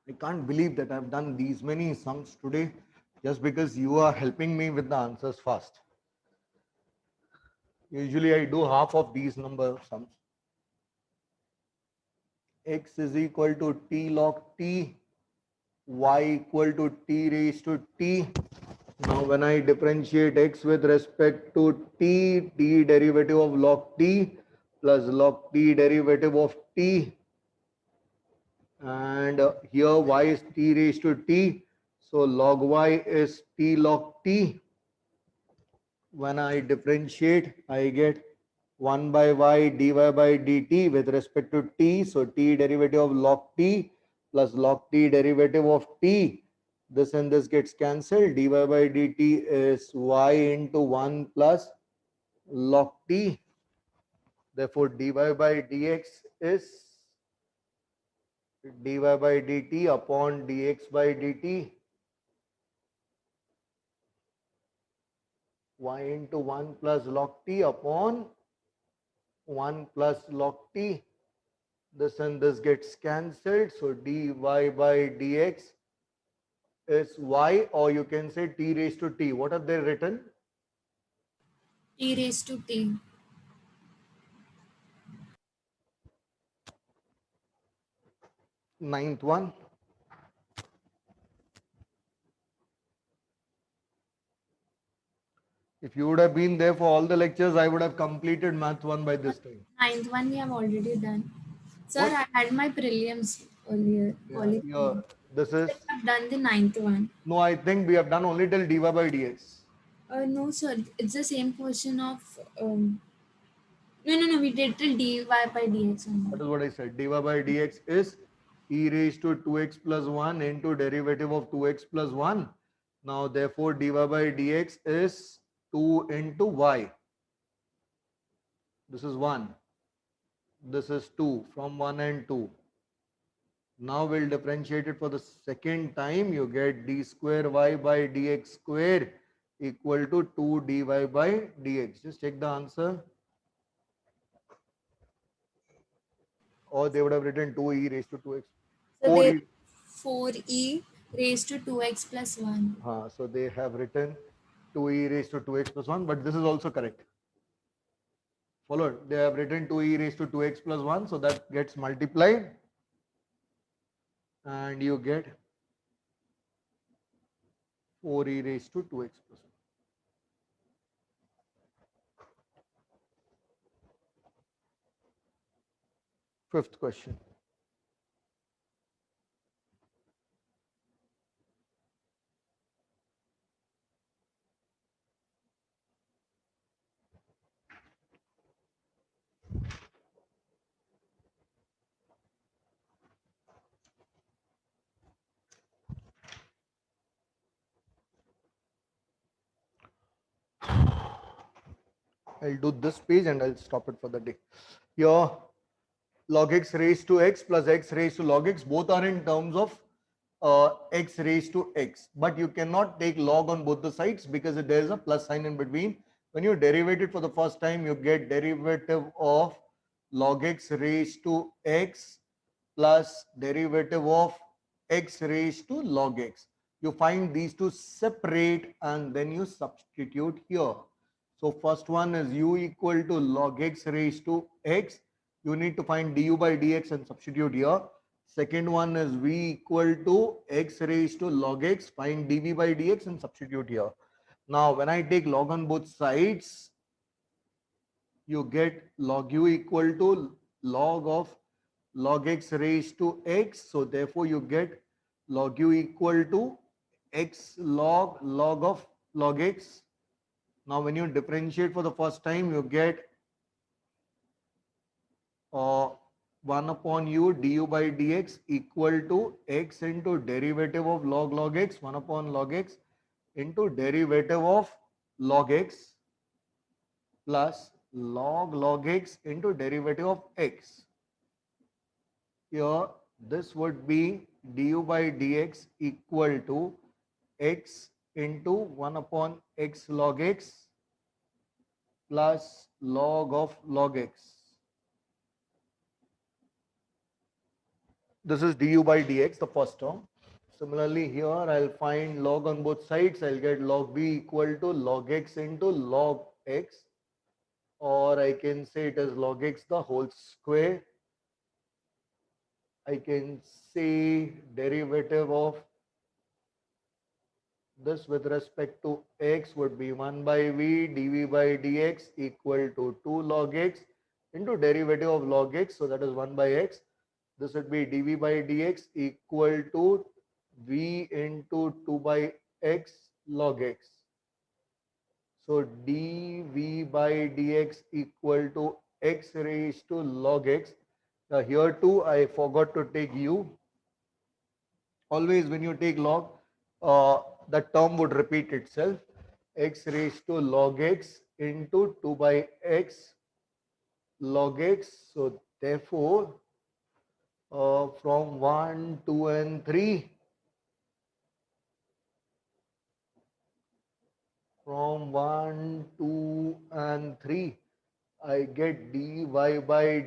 I can't believe that I've done these many sums today just because you are helping me with the answers fast. Usually I do half of these number of sums. X is equal to t log t, y equal to t raised to t. Now when I differentiate x with respect to t, t derivative of log t plus log t derivative of t, and here y is t raised to t, so log y is t log t. When I differentiate, I get 1 by y dy by dt with respect to t. So t derivative of log t plus log t derivative of t. This and this gets cancelled. Dy by dt is y into 1 plus log t. Therefore, dy by dx is dy by dt upon dx by dt. Y into 1 plus log t upon 1 plus log t. This and this gets cancelled. So dy by dx is y, or you can say t raised to t. What have they written? T raised to t. Ninth one. If you would have been there for all the lectures, I would have completed math 1 by this time. Ninth one we have already done. Sir, What? I had my prelims earlier. Yeah, this is, I have done the ninth one. no, I think we have done only till dy by dx. No, sir. It's the same question of. No. We did till dy by dx only. That is what I said. Dy by dx is e raised to 2x plus 1 into derivative of 2x plus 1. Now, therefore, dy by dx is 2 into y. This is 1. This is 2 from 1 and 2. Now we'll differentiate it for the second time. You get d square y by dx square equal to 2 dy by dx. Just check the answer. Or they would have written 2e raised to 2x. So there 4e. 4e raised to 2x plus 1. So they have written 2e raised to 2x plus 1, but this is also correct. Followed. They have written 2e raised to 2x plus 1, so that gets multiplied. And you get 4e raised to 2x plus 1. Fifth question. I'll do this page and I'll stop it for the day. Here, log x raised to x plus x raised to log x, both are in terms of x raised to x. But you cannot take log on both the sides because there is a plus sign in between. When you derivate it for the first time, you get derivative of log x raised to x plus derivative of x raised to log x. You find these two separate and then you substitute here. So first one is u equal to log x raised to x. You need to find du by dx and substitute here. Second one is v equal to x raised to log x. Find dv by dx and substitute here. Now when I take log on both sides, you get log u equal to log of log x raised to x. So therefore you get log u equal to x log of log x. Now when you differentiate for the first time, you get 1 upon u du by dx equal to x into derivative of log x, 1 upon log x into derivative of log x plus log x into derivative of x. Here this would be du by dx equal to x into 1 upon x log x plus log of log x. This is du by dx, the first term. Similarly, here I'll find log on both sides. I'll get log b equal to log x into log x, or I can say it as log x the whole square. I can say derivative of this with respect to x would be 1 by v dv by dx equal to 2 log x into derivative of log x. So that is 1 by x. This would be dv by dx equal to v into 2 by x log x. So dv by dx equal to x raised to log x. Now here too I forgot to take u. Always when you take log, the term would repeat itself. X raised to log x into 2 by x log x. So therefore, from 1, 2 and 3, from 1, 2 and 3, I get dy by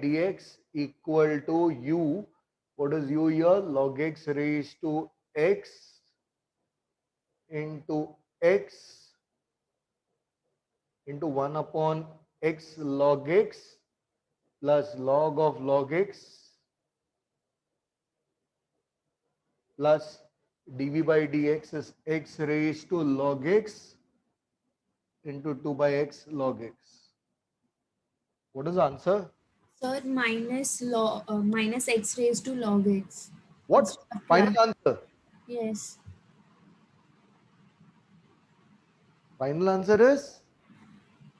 dx equal to u. What is u here? Log x raised to x into x into 1 upon x log x plus log of log x plus dv by dx is x raised to log x into 2 by x log x. What is the answer? Sir, minus x raised to log x. What? Instead of Final plus. answer. Yes. Final answer is?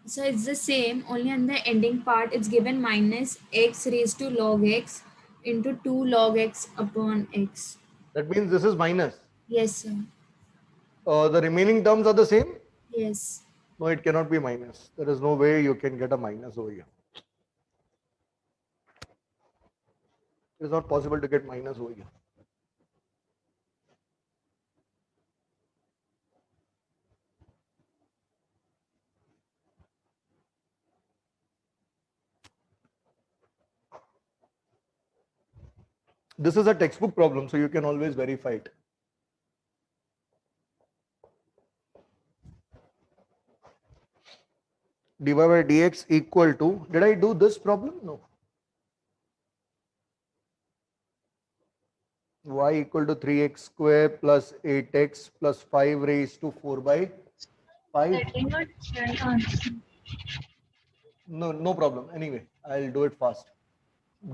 So it's the same, only on the ending part it's given minus x raised to log x into 2 log x upon x. That means this is minus. Yes, sir. The remaining terms are the same? Yes. No, it cannot be minus. There is no way you can get a minus over here. It is not possible to get minus over here. This is a textbook problem, so you can always verify it. dy by dx equal to, did I do this problem? No. Y equal to 3x square plus 8x plus 5 raised to 4 by 5. No, no problem. Anyway, I'll do it fast.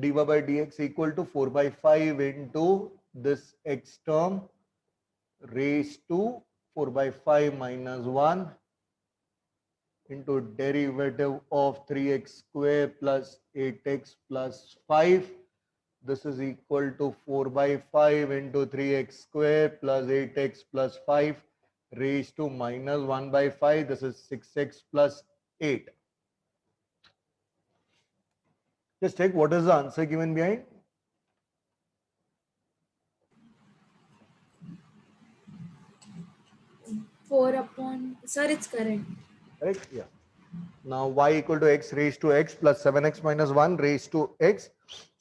dy by dx equal to 4 by 5 into this x term raised to 4 by 5 minus 1 into derivative of 3x square plus 8x plus 5. This is equal to 4 by 5 into 3x square plus 8x plus 5 raised to minus 1 by 5. This is 6x plus 8. Just check what is the answer given behind. 4 upon, sir, it's correct. Correct? Yeah. Now y equal to x raised to x plus 7x minus 1 raised to x.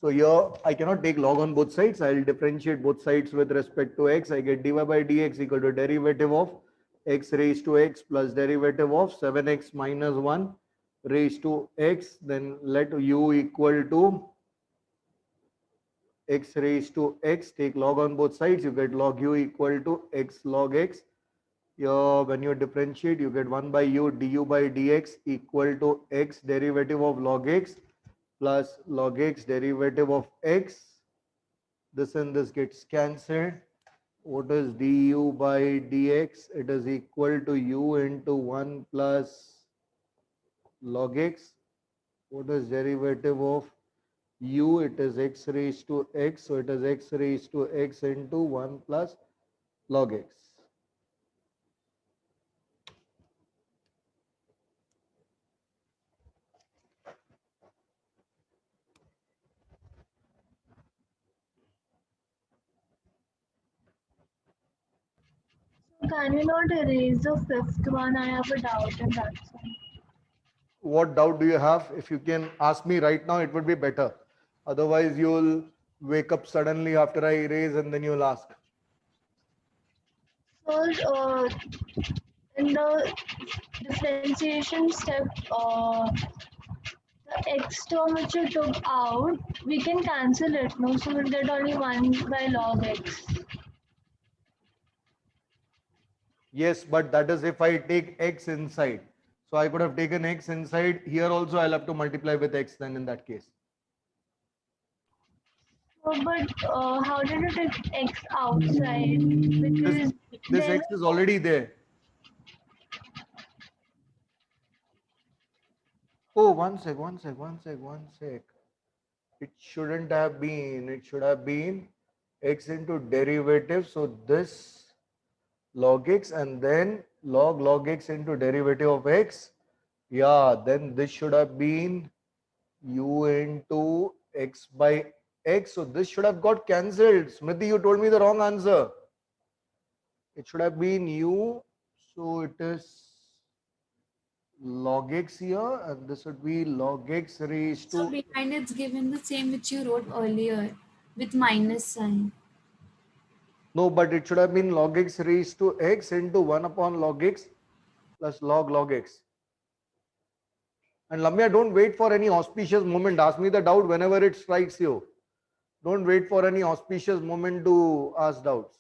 So here I cannot take log on both sides. I will differentiate both sides with respect to x. I get dy by dx equal to derivative of x raised to x plus derivative of 7x minus 1 raised to x. Then let u equal to x raised to x. Take log on both sides. You get log u equal to x log x. Here, when you differentiate, you get 1 by u du by dx equal to x derivative of log x plus log x derivative of x. This and this gets cancelled. What is du by dx? It is equal to u into 1 plus log x. What is derivative of u? It is x raised to x. So it is x raised to x into 1 plus log x. Can you not erase the fifth one? I have a doubt in that one. What doubt do you have? If you can ask me right now, it would be better. Otherwise, you'll wake up suddenly after I erase and then you'll ask. So, in the differentiation step, the x term which you took out, we can cancel it, no? So we'll get only 1 by log x. Yes, but that is if I take x inside. So I could have taken x inside. Here also I'll have to multiply with x then in that case. But how did you take x outside? Because This then x is already there. Oh, one sec. It shouldn't have been. It should have been x into derivative. So this log x and then log x into derivative of x. Yeah, then this should have been u into x by x. So this should have got cancelled. Smriti, you told me the wrong answer. It should have been u. So it is log x here, and this would be log x raised So to. behind it's given the same which you wrote earlier with minus sign. No, but it should have been log x raised to x into 1 upon log x plus log x. And Lamya, don't wait for any auspicious moment. Ask me the doubt whenever it strikes you. Don't wait for any auspicious moment to ask doubts.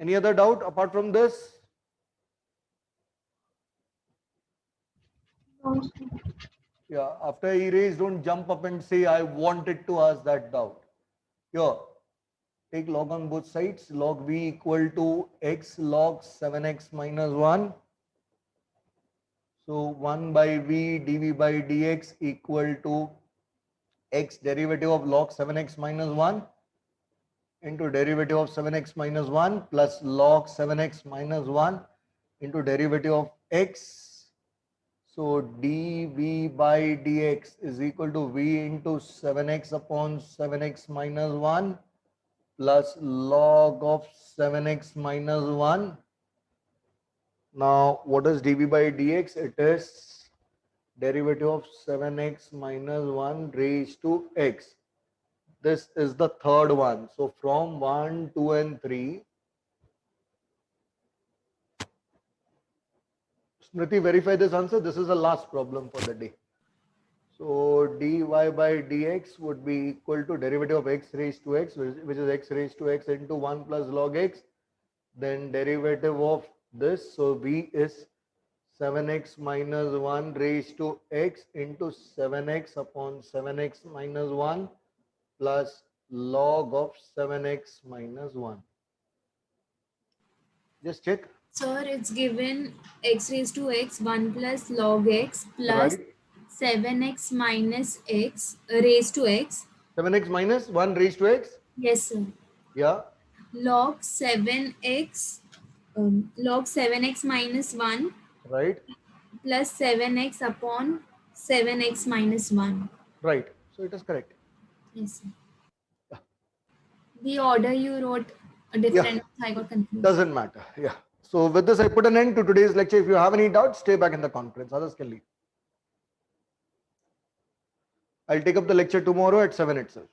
Any other doubt apart from this? Yeah, after erase, don't jump up and say, I wanted to ask that doubt. Here, take log on both sides. Log v equal to x log 7x minus 1. So 1 by v dv by dx equal to x derivative of log 7x minus 1. into derivative of 7x minus 1 plus log 7x minus 1 into derivative of x. So dv by dx is equal to v into 7x upon 7x minus 1 plus log of 7x minus 1. Now, what is dv by dx? It is derivative of 7x minus 1 raised to x. This is the third one. So from 1, 2 and 3. Smriti, verify this answer. This is the last problem for the day. So dy by dx would be equal to derivative of x raised to x, which is x raised to x into 1 plus log x. Then derivative of this. So v is 7x minus 1 raised to x into 7x upon 7x minus 1 plus log of 7x minus 1. Just check. Sir, it's given x raised to x 1 plus log x plus Right. 7x minus x raised to x. 7x minus 1 raised to x. Yes, sir. Yeah. Log 7x minus 1 Right. plus 7x upon 7x minus 1. Right. So it is correct. Yes, sir. The order you wrote different. I got confused. Doesn't matter. Yeah. So with this, I put an end to today's lecture. If you have any doubts, stay back in the conference. Others can leave. I'll take up the lecture tomorrow at 7 itself.